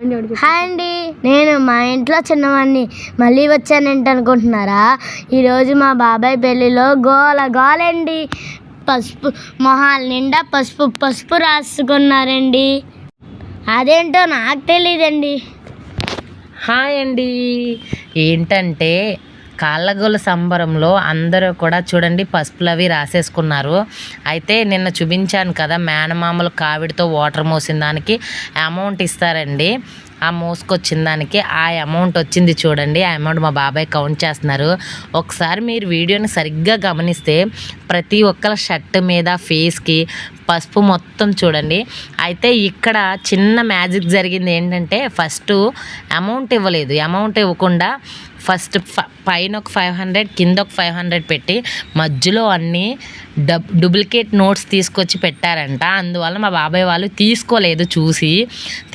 Hi అండి, నేను మా ఇంట్లో చిన్నవాడిని మళ్ళీ వచ్చానంటే అనుకుంటున్నారా? ఈరోజు మా బాబాయ్ పెళ్ళిలో గోలండి. పసుపు మొహాల నిండా పసుపు రాసుకున్నారండి. అదేంటో నాకు తెలియదండి. హాయ్ అండి. ఏంటంటే కాళ్ళగోల సంబరంలో అందరూ కూడా చూడండి పసుపులు అవి రాసేసుకున్నారు. అయితే నిన్న చూపించాను కదా, మేనమామలు కావిడితో వాటర్ మోసిన దానికి అమౌంట్ ఇస్తారండి. ఆ మోసుకొచ్చిన దానికి ఆ అమౌంట్ వచ్చింది చూడండి. ఆ అమౌంట్ మా బాబాయ్ కౌంట్ చేస్తున్నారు. ఒకసారి మీరు వీడియోని సరిగ్గా గమనిస్తే ప్రతి ఒక్కరి షర్ట్ మీద ఫేస్కి పసుపు మొత్తం చూడండి. అయితే ఇక్కడ చిన్న మ్యాజిక్ జరిగింది. ఏంటంటే ఫస్ట్ అమౌంట్ ఇవ్వలేదు. అమౌంట్ ఇవ్వకుండా ఫస్ట్ పైన ఒక 500 కింద ఒక 500 పెట్టి మధ్యలో అన్నీ డూప్లికేట్ నోట్స్ తీసుకొచ్చి పెట్టారంట. అందువల్ల మా బాబాయ్ వాళ్ళు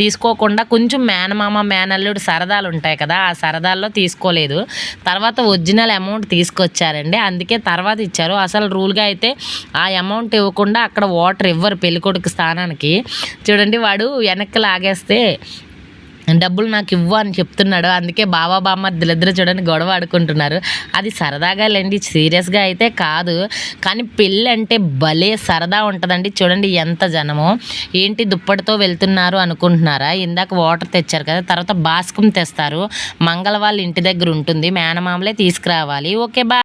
తీసుకోకుండా కొంచెం మేనమామ మేనల్లుడు సరదాలు ఉంటాయి కదా, ఆ సరదాల్లో తీసుకోలేదు. తర్వాత ఒరిజినల్ అమౌంట్ తీసుకొచ్చారండి. అందుకే తర్వాత ఇచ్చారు. అసలు రూల్గా అయితే ఆ అమౌంట్ ఇవ్వకుండా అక్కడ వాటర్ ఇవ్వరు పెళ్ళికొడుకు స్థానానికి. చూడండి, వాడు వెనక్కి లాగేస్తే డబ్బులు నాకు ఇవ్వు అని చెప్తున్నాడు. అందుకే బాబా బామ్మర్దులిద్దరూ చూడండి గొడవ ఆడుకుంటున్నారు. అది సరదాగా లేండి, సీరియస్గా అయితే కాదు. కానీ పెళ్ళి అంటే భలే సరదా ఉంటుందండి. చూడండి ఎంత జనమో. ఏంటి దుప్పటితో వెళ్తున్నారు అనుకుంటున్నారా? ఇందాక వాటర్ తెచ్చారు కదా, తర్వాత బాస్కం తెస్తారు. మంగళ వాళ్ళ ఇంటి దగ్గర ఉంటుంది, మేనమామలే తీసుకురావాలి. Okay, bye.